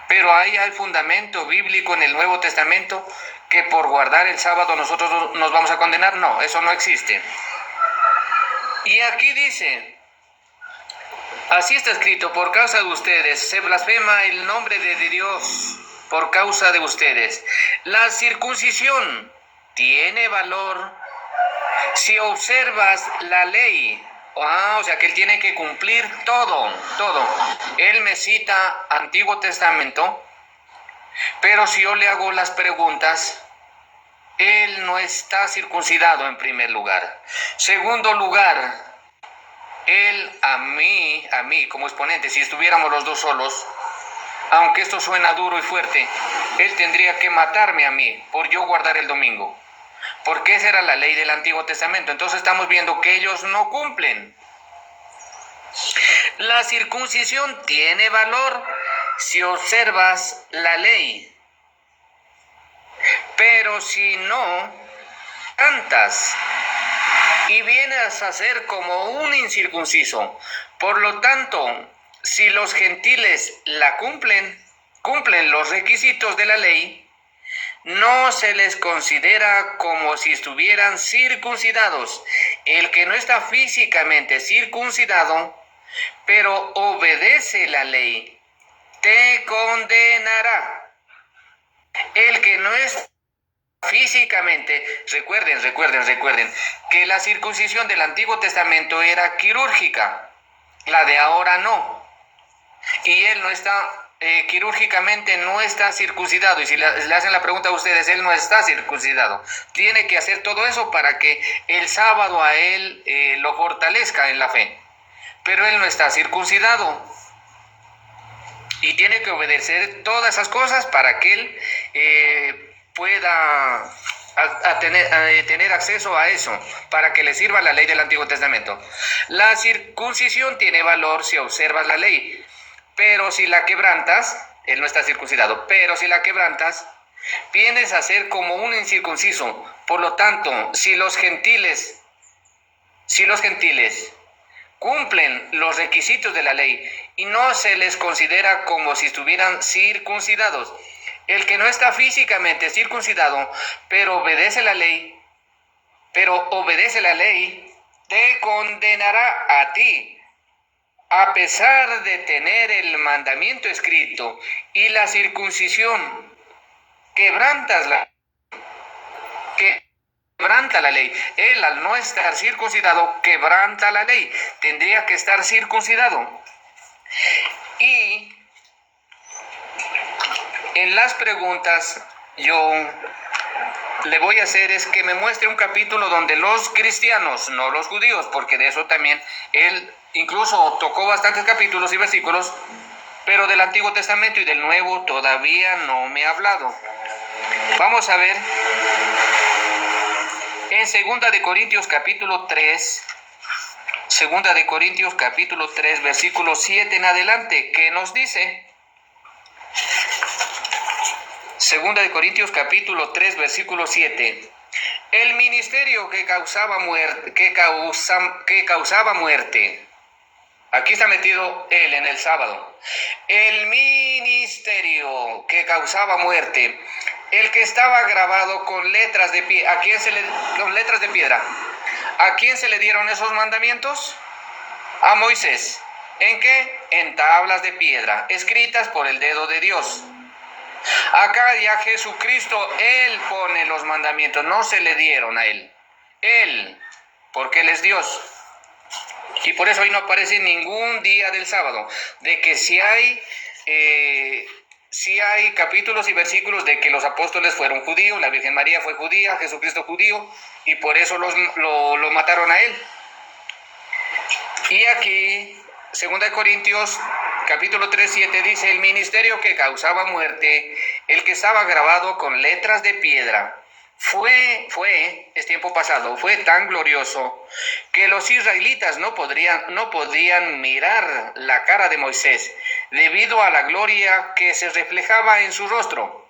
Pero ahí hay fundamento bíblico en el Nuevo Testamento que por guardar el sábado nosotros nos vamos a condenar. No, eso no existe. Y aquí dice, así está escrito: por causa de ustedes se blasfema el nombre de Dios, por causa de ustedes. La circuncisión tiene valor si observas la ley. O sea que él tiene que cumplir todo. Él me cita Antiguo Testamento, pero si yo le hago las preguntas, él no está circuncidado en primer lugar. Segundo lugar, él a mí como exponente, si estuviéramos los dos solos, aunque esto suena duro y fuerte, él tendría que matarme a mí por yo guardar el domingo. Porque esa era la ley del Antiguo Testamento. Entonces estamos viendo que ellos no cumplen. La circuncisión tiene valor si observas la ley. Pero si no, cantas y vienes a ser como un incircunciso. Por lo tanto, si los gentiles la cumplen los requisitos de la ley, no se les considera como si estuvieran circuncidados. El que no está físicamente circuncidado, pero obedece la ley, te condenará. El que no es físicamente, recuerden, que la circuncisión del Antiguo Testamento era quirúrgica, la de ahora no. Y él no está, quirúrgicamente no está circuncidado. Y si le hacen la pregunta a ustedes, él no está circuncidado. Tiene que hacer todo eso para que el sábado a él lo fortalezca en la fe. Pero él no está circuncidado. Y tiene que obedecer todas esas cosas para que él pueda tener acceso a eso, para que le sirva la ley del Antiguo Testamento. La circuncisión tiene valor si observas la ley, pero si la quebrantas, él no está circuncidado, pero si la quebrantas, vienes a ser como un incircunciso. Por lo tanto, si los gentiles cumplen los requisitos de la ley y no se les considera como si estuvieran circuncidados, el que no está físicamente circuncidado, pero obedece la ley, te condenará a ti, a pesar de tener el mandamiento escrito y la circuncisión. Quebranta la ley. Él, al no estar circuncidado, quebranta la ley. Tendría que estar circuncidado. Y en las preguntas yo le voy a hacer es que me muestre un capítulo donde los cristianos, no los judíos, porque de eso también él incluso tocó bastantes capítulos y versículos, pero del Antiguo Testamento y del Nuevo todavía no me ha hablado. Vamos a ver en 2 de Corintios capítulo 3, versículo 7 en adelante, ¿qué nos dice? 2 de Corintios capítulo 3, versículo 7. El ministerio que causaba muerte. Aquí está metido él en el sábado. El ministerio que causaba muerte. El que estaba grabado con letras de piedra. Con letras de piedra. ¿A quién se le dieron esos mandamientos? A Moisés. ¿En qué? En tablas de piedra, escritas por el dedo de Dios. Acá ya Jesucristo, Él pone los mandamientos, no se le dieron a Él. Él, porque Él es Dios. Y por eso hoy no aparece ningún día del sábado, de que si hay capítulos y versículos de que los apóstoles fueron judíos, la Virgen María fue judía, Jesucristo judío, y por eso lo mataron a Él. Y aquí, 2 de Corintios capítulo 3, 7 dice, el ministerio que causaba muerte, el que estaba grabado con letras de piedra, es tiempo pasado, fue tan glorioso que los israelitas no podían mirar la cara de Moisés debido a la gloria que se reflejaba en su rostro,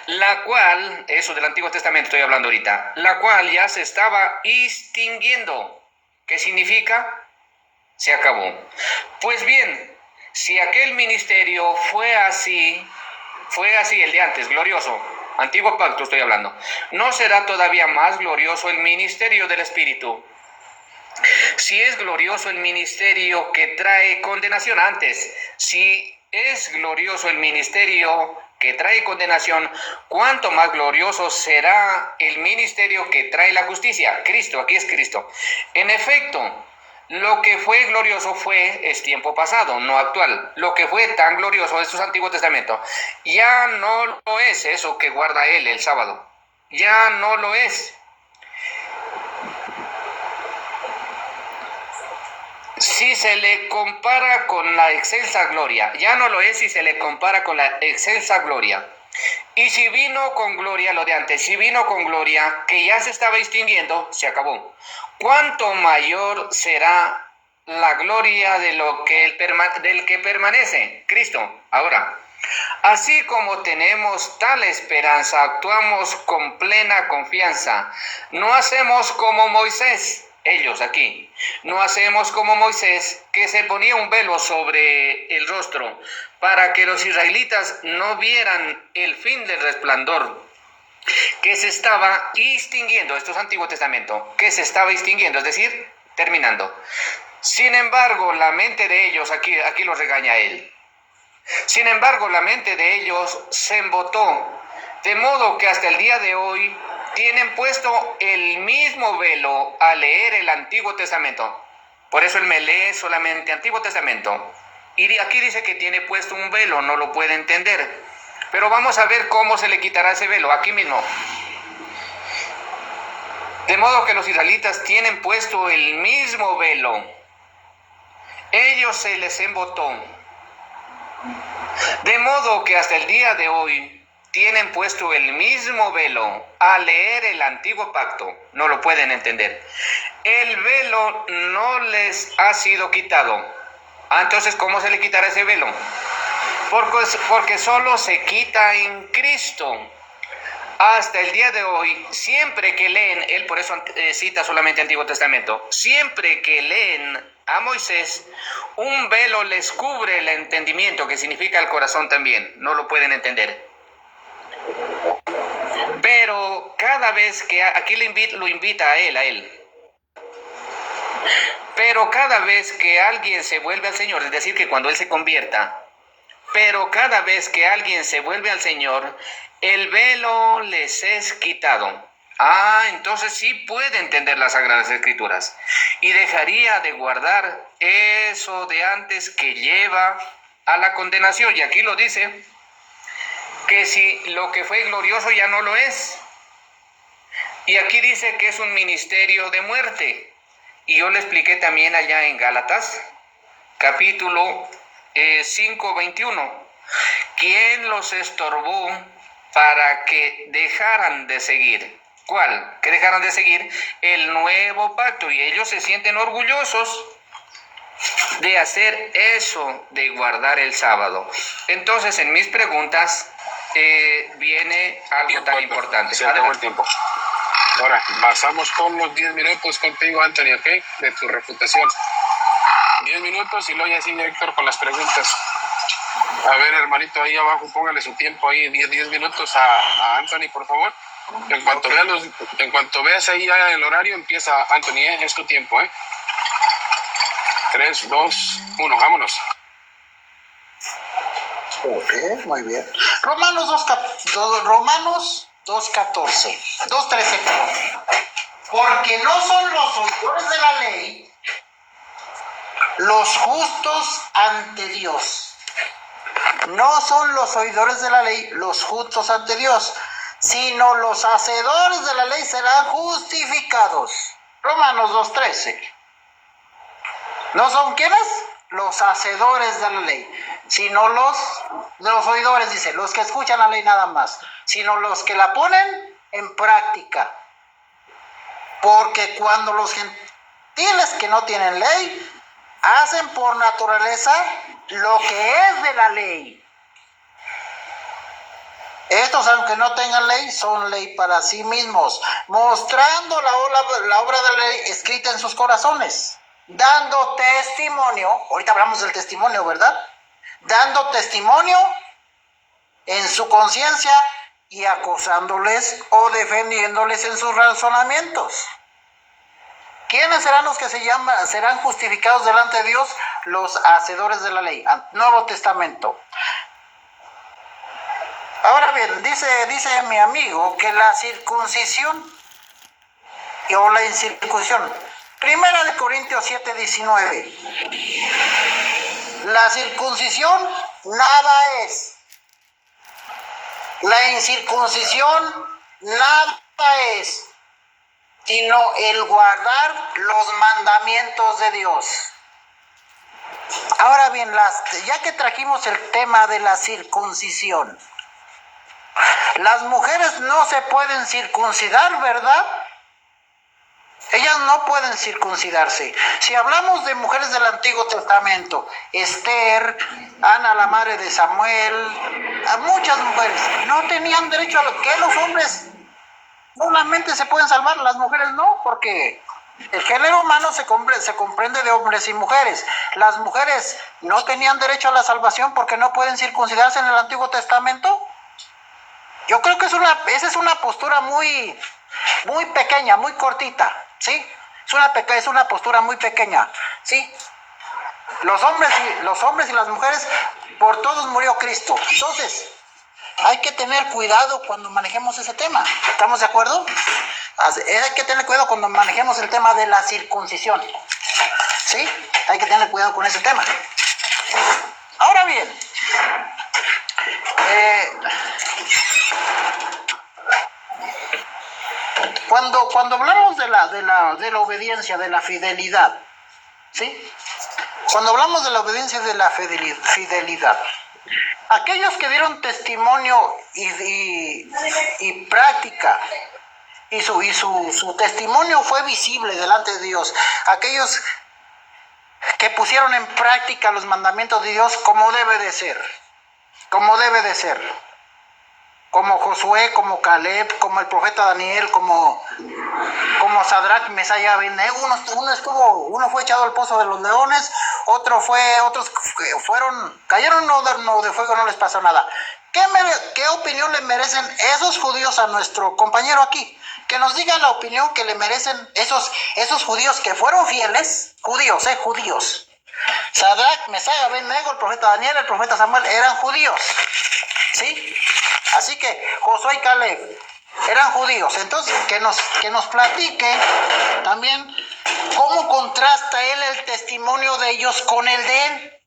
la cual, eso del Antiguo Testamento estoy hablando ahorita, la cual ya se estaba extinguiendo. ¿Qué significa? Se acabó. Pues bien, si aquel ministerio fue así el de antes, glorioso, Antiguo Pacto estoy hablando, ¿no será todavía más glorioso el ministerio del Espíritu? Si es glorioso el ministerio que trae condenación antes, si es glorioso el ministerio que trae condenación, ¿cuánto más glorioso será el ministerio que trae la justicia? Cristo, aquí es Cristo. En efecto, lo que fue glorioso es tiempo pasado, no actual. Lo que fue tan glorioso, esto es Antiguo Testamento, ya no lo es eso que guarda él el sábado. Ya no lo es. Si se le compara con la excelsa gloria, ya no lo es si se le compara con la excelsa gloria. Y si vino con gloria, lo de antes, si vino con gloria que ya se estaba extinguiendo, se acabó. ¿Cuánto mayor será la gloria del que permanece? Cristo. Ahora, así como tenemos tal esperanza, actuamos con plena confianza. No hacemos como Moisés. Ellos aquí, no hacemos como Moisés, que se ponía un velo sobre el rostro para que los israelitas no vieran el fin del resplandor que se estaba extinguiendo. Esto es Antiguo Testamento, que se estaba extinguiendo, es decir, terminando. Sin embargo, la mente de ellos, aquí lo regaña él, Sin embargo, la mente de ellos se embotó, de modo que hasta el día de hoy tienen puesto el mismo velo al leer el Antiguo Testamento. Por eso él me lee solamente Antiguo Testamento. Y aquí dice que tiene puesto un velo, no lo puede entender. Pero vamos a ver cómo se le quitará ese velo, aquí mismo. De modo que los israelitas tienen puesto el mismo velo. Ellos se les embotó. De modo que hasta el día de hoy tienen puesto el mismo velo al leer el antiguo pacto. No lo pueden entender. El velo no les ha sido quitado. Entonces, ¿cómo se le quitará ese velo? Porque solo se quita en Cristo. Hasta el día de hoy, siempre que leen, él por eso cita solamente Antiguo Testamento, siempre que leen a Moisés, un velo les cubre el entendimiento, que significa el corazón también, no lo pueden entender. Pero cada vez que, aquí lo invita a él, pero cada vez que alguien se vuelve al Señor, es decir, que cuando él se convierta, pero cada vez que alguien se vuelve al Señor, el velo les es quitado. Entonces sí puede entender las Sagradas Escrituras y dejaría de guardar eso de antes que lleva a la condenación. Y aquí lo dice, que si lo que fue glorioso ya no lo es. Y aquí dice que es un ministerio de muerte. Y yo le expliqué también allá en Gálatas, capítulo 5:21. ¿Quién los estorbó para que dejaran de seguir? ¿Cuál? Que dejaran de seguir el nuevo pacto. Y ellos se sienten orgullosos de hacer eso, de guardar el sábado. Entonces, en mis preguntas viene algo tan importante. Se acabó el tiempo. Ahora, pasamos con los 10 minutos contigo, Anthony, ¿ok? De tu refutación. 10 minutos y luego ya sigue Héctor con las preguntas. A ver, hermanito, ahí abajo, póngale su tiempo ahí, 10 minutos a Anthony, por favor. En cuanto veas ahí ya el horario, empieza Anthony, es tu tiempo, 3, 2, 1, vámonos. Ok, muy bien. Romanos 2:14, 2:13. Porque no son los oidores de la ley los justos ante Dios. No son los oidores de la ley los justos ante Dios, sino los hacedores de la ley serán justificados. Romanos 2:13. ¿No son quiénes? Los hacedores de la ley, sino los oidores, dice, los que escuchan la ley nada más, sino los que la ponen en práctica. Porque cuando los gentiles que no tienen ley hacen por naturaleza lo que es de la ley, estos, aunque no tengan ley, son ley para sí mismos, mostrando la obra de la ley escrita en sus corazones, dando testimonio. Ahorita hablamos del testimonio, ¿verdad? Dando testimonio en su conciencia y acusándoles o defendiéndoles en sus razonamientos. ¿Quiénes serán los que serán justificados delante de Dios? Los hacedores de la ley. Nuevo Testamento. Ahora bien, dice mi amigo que la circuncisión o la incircuncisión. Primera de Corintios 7:19. La circuncisión nada es. La incircuncisión nada es, sino el guardar los mandamientos de Dios. Ahora bien, ya que trajimos el tema de la circuncisión, las mujeres no se pueden circuncidar, ¿verdad? Ellas no pueden circuncidarse. Si hablamos de mujeres del Antiguo Testamento, Esther, Ana, la madre de Samuel, a muchas mujeres no tenían derecho a lo que los hombres solamente se pueden salvar, las mujeres no, porque el género humano se comprende de hombres y mujeres. Las mujeres no tenían derecho a la salvación porque no pueden circuncidarse en el Antiguo Testamento. Yo creo que esa es una postura muy pequeña, muy cortita, ¿sí? Es una postura muy pequeña, ¿sí? Los hombres y las mujeres, por todos murió Cristo. Entonces, hay que tener cuidado cuando manejemos ese tema. ¿Estamos de acuerdo? Hay que tener cuidado cuando manejemos el tema de la circuncisión. ¿Sí? Hay que tener cuidado con ese tema. Ahora bien, cuando hablamos de la obediencia, de la fidelidad, ¿sí? Cuando hablamos de la obediencia y de la fidelidad, aquellos que dieron testimonio y práctica, y su testimonio fue visible delante de Dios, aquellos que pusieron en práctica los mandamientos de Dios como debe de ser, como Josué, como Caleb, como el profeta Daniel, como Sadrach, Mesach y Abednego. Uno fue echado al pozo de los leones, otros cayeron no de fuego, no les pasó nada. ¿Qué opinión le merecen esos judíos a nuestro compañero aquí? Que nos diga la opinión que le merecen esos judíos que fueron fieles, judíos. Sadrach, Mesach, Abednego, el profeta Daniel, el profeta Samuel eran judíos, ¿sí? Así que Josué y Caleb eran judíos. Entonces, que nos platique también cómo contrasta él el testimonio de ellos con el de él.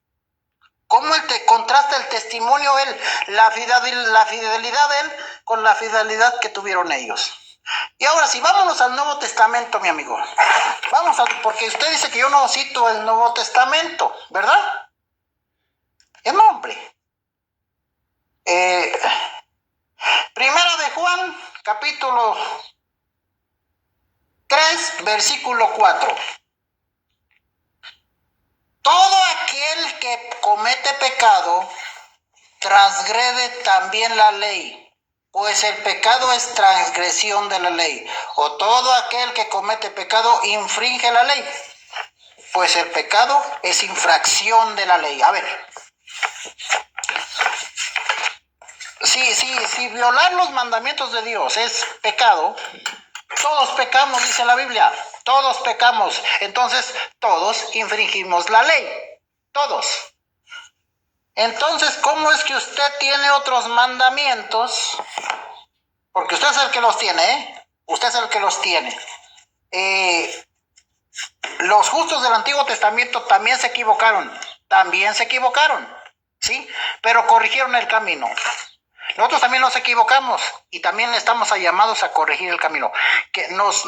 ¿Cómo contrasta el testimonio él, la fidelidad de él con la fidelidad que tuvieron ellos? Y ahora sí, vámonos al Nuevo Testamento, mi amigo. Porque usted dice que yo no cito el Nuevo Testamento, ¿verdad? No, hombre. Primera de Juan, capítulo 3, versículo 4. Todo aquel que comete pecado transgrede también la ley, pues el pecado es transgresión de la ley. O todo aquel que comete pecado infringe la ley, pues el pecado es infracción de la ley. A ver, si violar los mandamientos de Dios es pecado, todos pecamos, dice la Biblia. Todos pecamos, entonces todos infringimos la ley, todos. Entonces, ¿cómo es que usted tiene otros mandamientos? Porque usted es el que los tiene, ¿eh? Usted es el que los tiene. Los justos del Antiguo Testamento también se equivocaron, ¿sí? Pero corrigieron el camino. Nosotros también nos equivocamos y también estamos llamados a corregir el camino. Que nos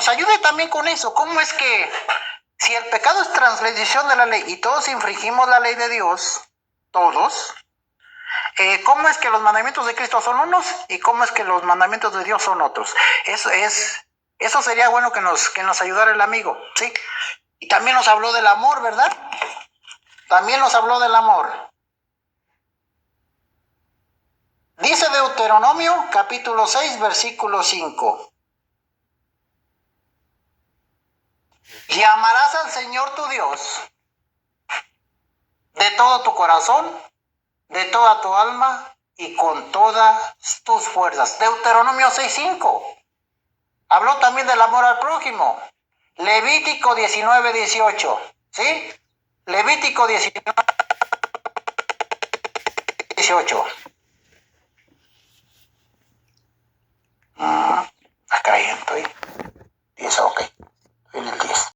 ayude también con eso. ¿Cómo es que si el pecado es transgresión de la ley y todos infringimos la ley de Dios, todos, cómo es que los mandamientos de Cristo son unos y cómo es que los mandamientos de Dios son otros? Eso sería bueno que nos ayudara el amigo, ¿sí? Y también nos habló del amor, ¿verdad? También nos habló del amor. Dice Deuteronomio capítulo 6, versículo 5. Y amarás al Señor tu Dios de todo tu corazón, de toda tu alma y con todas tus fuerzas. Deuteronomio 6:5. Habló también del amor al prójimo. Levítico 19:18. ¿Sí? Levítico 19:18.